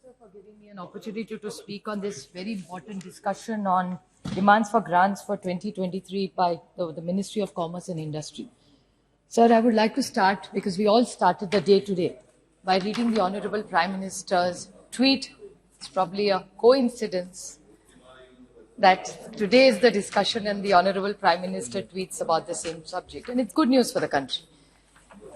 Sir, for giving me an opportunity to speak on this very important discussion on demands for grants for 2023 by the Ministry of Commerce and Industry. Sir, I would like to start, because we all started the day today, by reading the Honorable Prime Minister's tweet. It's probably a coincidence that today is the discussion and the Honorable Prime Minister tweets about the same subject. And it's good news for the country.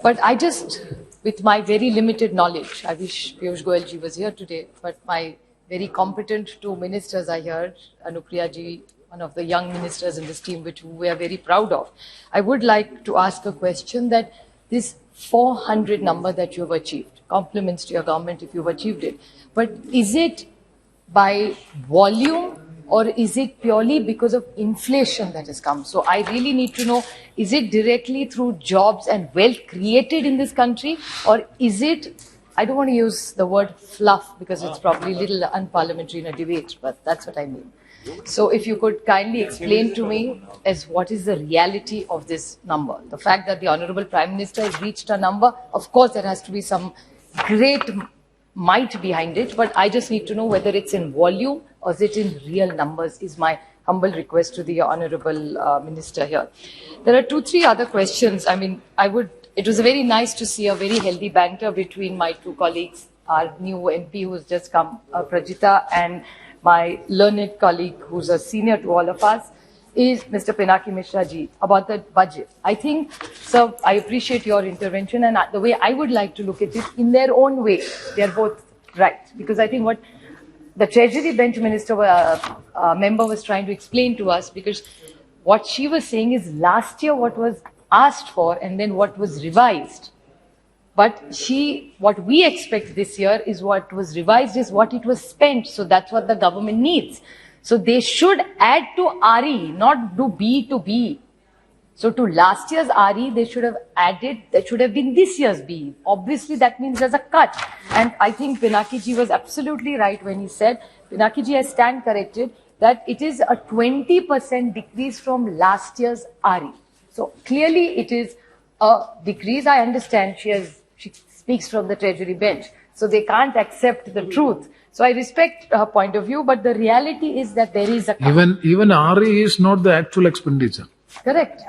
But I just, with my very limited knowledge, I wish Piyush Goyal ji was here today, but my very competent two ministers are here, Anupriya ji, one of the young ministers in this team, which we are very proud of. I would like to ask a question that this 400 number that you have achieved, compliments to your government if you've achieved it, but is it by volume or is it purely because of inflation that has come? So I really need to know, is it directly through jobs and wealth created in this country, or is it, I don't want to use the word fluff because it's probably a little unparliamentary in a debate, but that's what I mean. So if you could kindly explain to me as what is the reality of this number. The fact that the Honorable Prime Minister has reached a number, of course there has to be some great might behind it, but I just need to know whether it's in volume or is it in real numbers, is my humble request to the Honorable Minister here. There are 2-3 other questions. I mean, it was very nice to see a very healthy banter between my two colleagues, our new MP who's just come, Prajita, and my learned colleague who's a senior to all of us, is Mr. Pinaki Mishra ji, about the budget. I think, sir, I appreciate your intervention, and the way I would like to look at it, in their own way, they are both right. Because I think what the Treasury Bench Minister member was trying to explain to us, because what she was saying is last year what was asked for and then what was revised. But what we expect this year is what was revised is what it was spent. So that's what the government needs. So they should add to RE, not do B to B. So to last year's RE, they should have added, that should have been this year's B. Obviously, that means there's a cut. And I think Pinaki ji was absolutely right when he said, Pinaki ji has stand corrected, that it is a 20% decrease from last year's RE. So clearly it is a decrease. I understand she speaks from the Treasury bench. So they can't accept the truth. So I respect her point of view, but the reality is that there is a cut. Even RE is not the actual expenditure. Correct.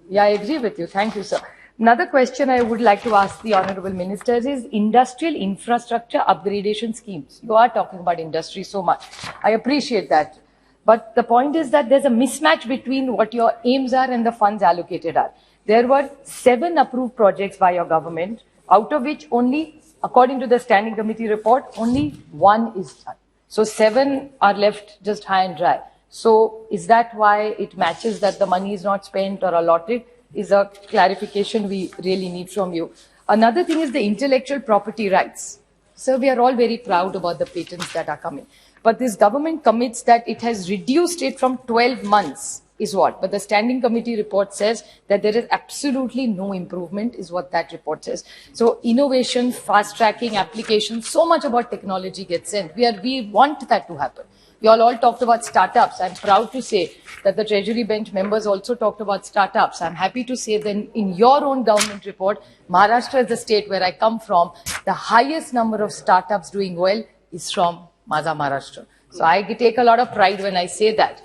Yeah, I agree with you. Thank you, sir. Another question I would like to ask the Honorable Ministers is industrial infrastructure upgradation schemes. You are talking about industry so much. I appreciate that. But the point is that there's a mismatch between what your aims are and the funds allocated are. There were 7 approved projects by your government, out of which only, according to the Standing Committee report, only 1 is done. So 7 are left just high and dry. So is that why it matches that the money is not spent or allotted? Is a clarification we really need from you. Another thing is the intellectual property rights. So we are all very proud about the patents that are coming. But this government commits that it has reduced it from 12 months. Is what? But the Standing Committee report says that there is absolutely no improvement, is what that report says. So innovation, fast-tracking, application, so much about technology gets sent. We want that to happen. We all talked about startups. I'm proud to say that the Treasury bench members also talked about startups. I'm happy to say that in your own government report, Maharashtra is the state where I come from. The highest number of startups doing well is from Maharashtra. So I take a lot of pride when I say that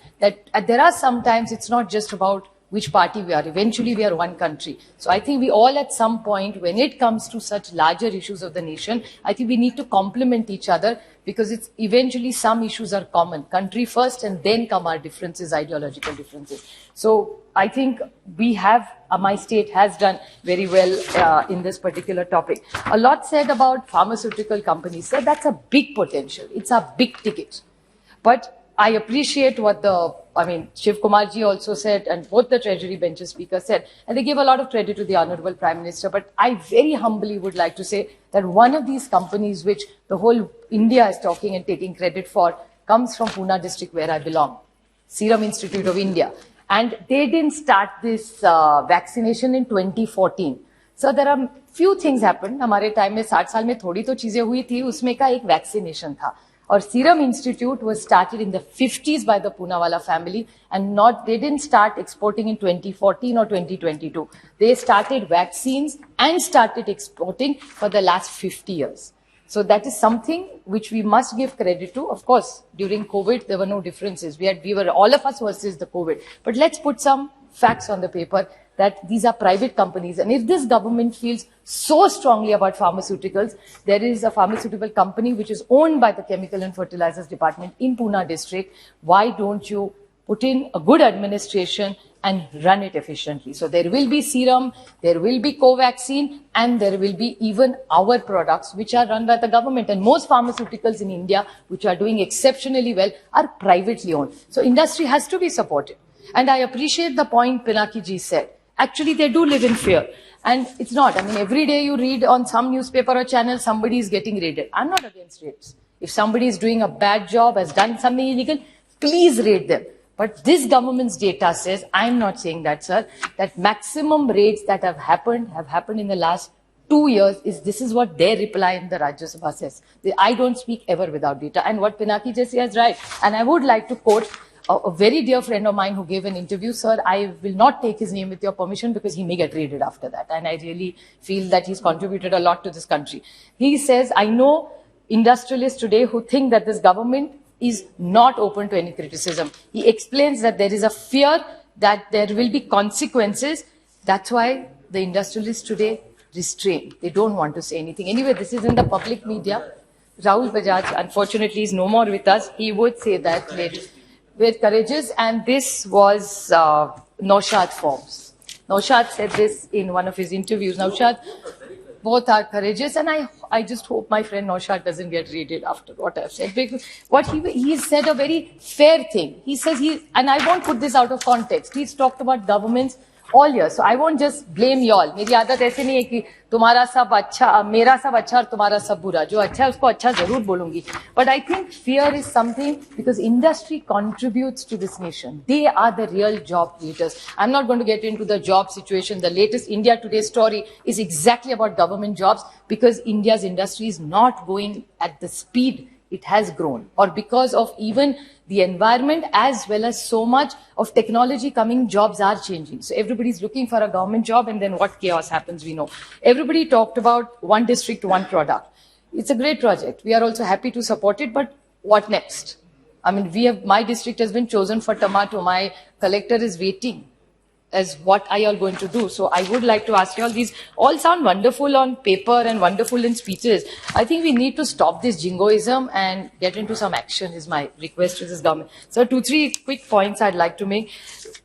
there are sometimes it's not just about which party we are. Eventually, we are one country. So I think we all at some point, when it comes to such larger issues of the nation, I think we need to complement each other, because it's eventually some issues are common. Country first, and then come our differences, ideological differences. So I think we have, my state has done very well in this particular topic. A lot said about pharmaceutical companies. So that's a big potential. It's a big ticket. But I appreciate what Shiv Kumar ji also said, and both the Treasury benches speakers said, and they gave a lot of credit to the Honorable Prime Minister. But I very humbly would like to say that one of these companies, which the whole India is talking and taking credit for, comes from Pune district where I belong, Serum Institute of India. And they didn't start this vaccination in 2014. So there are few things happened. हमारे time में 60 साल में थोड़ी तो चीजें हुई थी, उसमें का एक वैक्सीनेशन था. Our Serum Institute was started in the 50s by the Poonawalla family, and they didn't start exporting in 2014 or 2022. They started vaccines and started exporting for the last 50 years. So that is something which we must give credit to. Of course, during COVID, there were no differences. We were all of us versus the COVID. But let's put some facts on the paper that these are private companies. And if this government feels so strongly about pharmaceuticals, there is a pharmaceutical company which is owned by the Chemical and Fertilizers Department in Pune district. Why don't you put in a good administration and run it efficiently? So there will be serum, there will be Covaxin, and there will be even our products which are run by the government. And most pharmaceuticals in India, which are doing exceptionally well, are privately owned. So industry has to be supported. And I appreciate the point Pinaki ji said. Actually, they do live in fear. And it's not. I mean, every day you read on some newspaper or channel, somebody is getting raided. I'm not against raids. If somebody is doing a bad job, has done something illegal, please raid them. But this government's data says, I'm not saying that, sir, that maximum raids that have happened in the last 2 years. This is what their reply in the Rajya Sabha says. I don't speak ever without data. And what Pinaki ji says is right. And I would like to quote a very dear friend of mine who gave an interview. Sir, I will not take his name with your permission because he may get raided after that. And I really feel that he's contributed a lot to this country. He says, I know industrialists today who think that this government is not open to any criticism. He explains that there is a fear that there will be consequences. That's why the industrialists today restrain. They don't want to say anything. Anyway, this is in the public media. Rahul Bajaj, unfortunately, is no more with us. He would say that later. We're courageous, and this was Naushad Forbes. Naushad said this in one of his interviews. Naushad, both are courageous, and I just hope my friend Naushad doesn't get raided after what I've said. Because what he said a very fair thing. He says and I won't put this out of context. He's talked about governments all year. So I won't just blame y'all. मेरी आदत ऐसे नहीं है कि तुम्हारा सब अच्छा, मेरा सब अच्छा और तुम्हारा सब बुरा. जो अच्छा है उसको अच्छा जरूर बोलूंगी. But I think fear is something because industry contributes to this nation. They are the real job creators. I'm not going to get into the job situation. The latest India Today story is exactly about government jobs because India's industry is not going at the speed it has grown, or because of even the environment as well as so much of technology coming, jobs are changing. So everybody's looking for a government job, and then what chaos happens, we know. Everybody talked about one district, one product. It's a great project. We are also happy to support it, but what next? I mean, my district has been chosen for tomato. My collector is waiting as what are you all going to do? So I would like to ask you all, these all sound wonderful on paper and wonderful in speeches. I think we need to stop this jingoism and get into some action is my request to this government. So 2-3 quick points I'd like to make.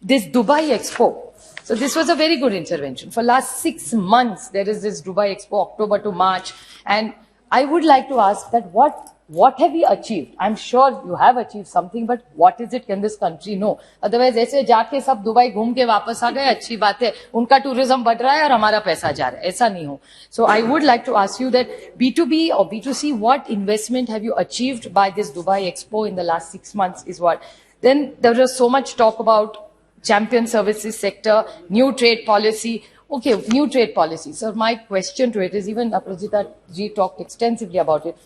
This Dubai Expo. So this was a very good intervention. For last 6 months, there is this Dubai Expo, October to March. And I would like to ask that what have we achieved? I'm sure you have achieved something, but what is it can this country know? Otherwise, ऐसे जाके सब Dubai घूम के वापस आ गए, अच्छी बात है, उनका tourism बढ़ रहा है और हमारा पैसा जा रहा है, ऐसा नहीं हो. So I would like to ask you that B2B or B2C, what investment have you achieved by this Dubai Expo in the last 6 months is what? Then there was so much talk about champion services sector, new trade policy. Okay, new trade policy. So my question to it is, even Aprajita ji talked extensively about it.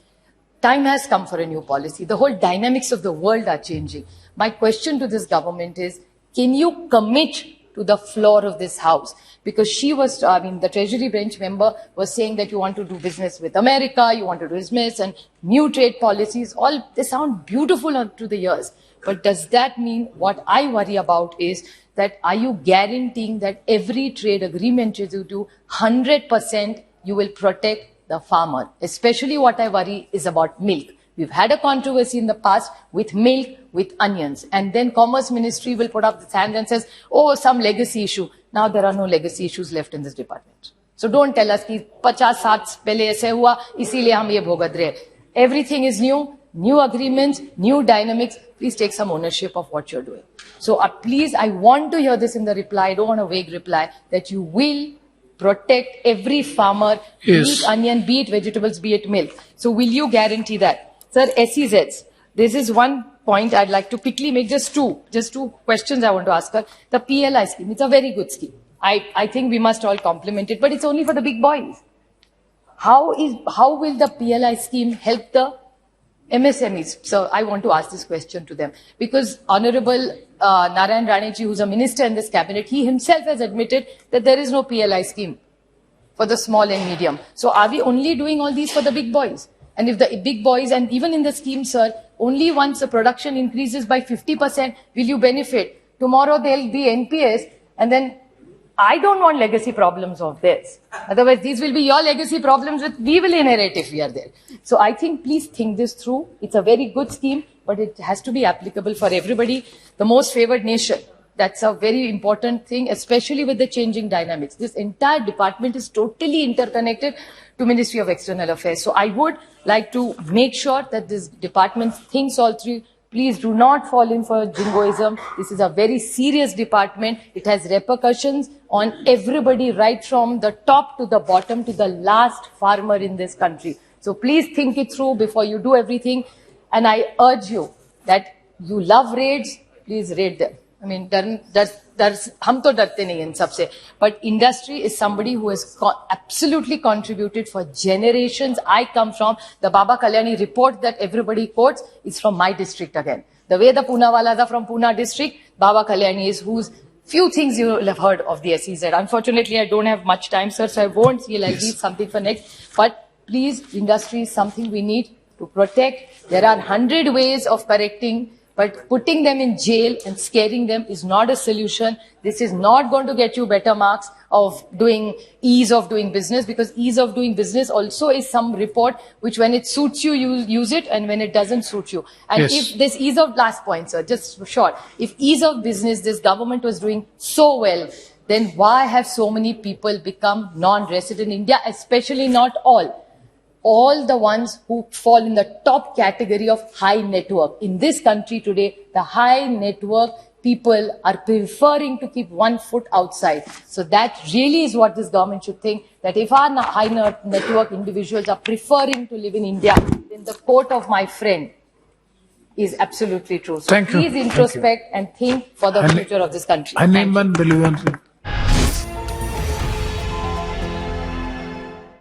Time has come for a new policy. The whole dynamics of the world are changing. My question to this government is, can you commit to the floor of this house? Because the Treasury Bench member was saying that you want to do business with America, you want to do business and new trade policies, all they sound beautiful to the ears. But does that mean, what I worry about is that are you guaranteeing that every trade agreement you do, 100% you will protect the farmer? Especially what I worry is about milk. We've had a controversy in the past with milk, with onions. And then Commerce Ministry will put up its hand and says, oh, some legacy issue. Now there are no legacy issues left in this department. So don't tell us कि 50-60 पहले ऐसे हुआ, इसीलिए हम ये भुगत रहे. Everything is new agreements, new dynamics. Please take some ownership of what you're doing. So please, I want to hear this in the reply. I don't want a vague reply, that you will protect every farmer, Yes. be it onion, be it vegetables, be it milk. So will you guarantee that? Sir, SEZs. This is one point I'd like to quickly make, just two questions I want to ask her. The PLI scheme, it's a very good scheme. I think we must all compliment it, but it's only for the big boys. How will the PLI scheme help the MSMEs? So I want to ask this question to them, because Honorable Narayan Raneji, who's a minister in this cabinet, he himself has admitted that there is no PLI scheme for the small and medium. So are we only doing all these for the big boys? And if the big boys, and even in the scheme, sir, only once the production increases by 50% will you benefit. Tomorrow there'll be NPS, and then I don't want legacy problems of this. Otherwise, these will be your legacy problems which we will inherit if we are there. So I think please think this through. It's a very good scheme, but it has to be applicable for everybody. The most favored nation. That's a very important thing, especially with the changing dynamics. This entire department is totally interconnected to Ministry of External Affairs. So I would like to make sure that this department thinks all through. Please do not fall in for jingoism. This is a very serious department. It has repercussions on everybody, right from the top to the bottom to the last farmer in this country. So please think it through before you do everything. And I urge you that you love raids, please raid them. I mean, हम तो डरते नहीं इन सबसे. But industry is somebody who has absolutely contributed for generations. I come from the Baba Kalyani report that everybody quotes is from my district again. The way the Poonawalas are from Pune district, Baba Kalyani is whose few things you will have heard of the SEZ. Unfortunately, I don't have much time, sir, so I won't say like this, something for next. But please, industry is something we need to protect. There are 100 ways of correcting. But putting them in jail and scaring them is not a solution. This is not going to get you better marks of ease of doing business, because ease of doing business also is some report which when it suits you, you use it, and when it doesn't suit you. And Yes. if this ease of, last point, sir, just short, if ease of business, this government was doing so well, then why have so many people become non-resident in India, especially not all the ones who fall in the top category of high network. In this country today, the high network people are preferring to keep one foot outside. So that really is what this government should think, that if our high network individuals are preferring to live in India, then the quote of my friend is absolutely true. So Thank you. please introspect and think for the future of this country. I name one believe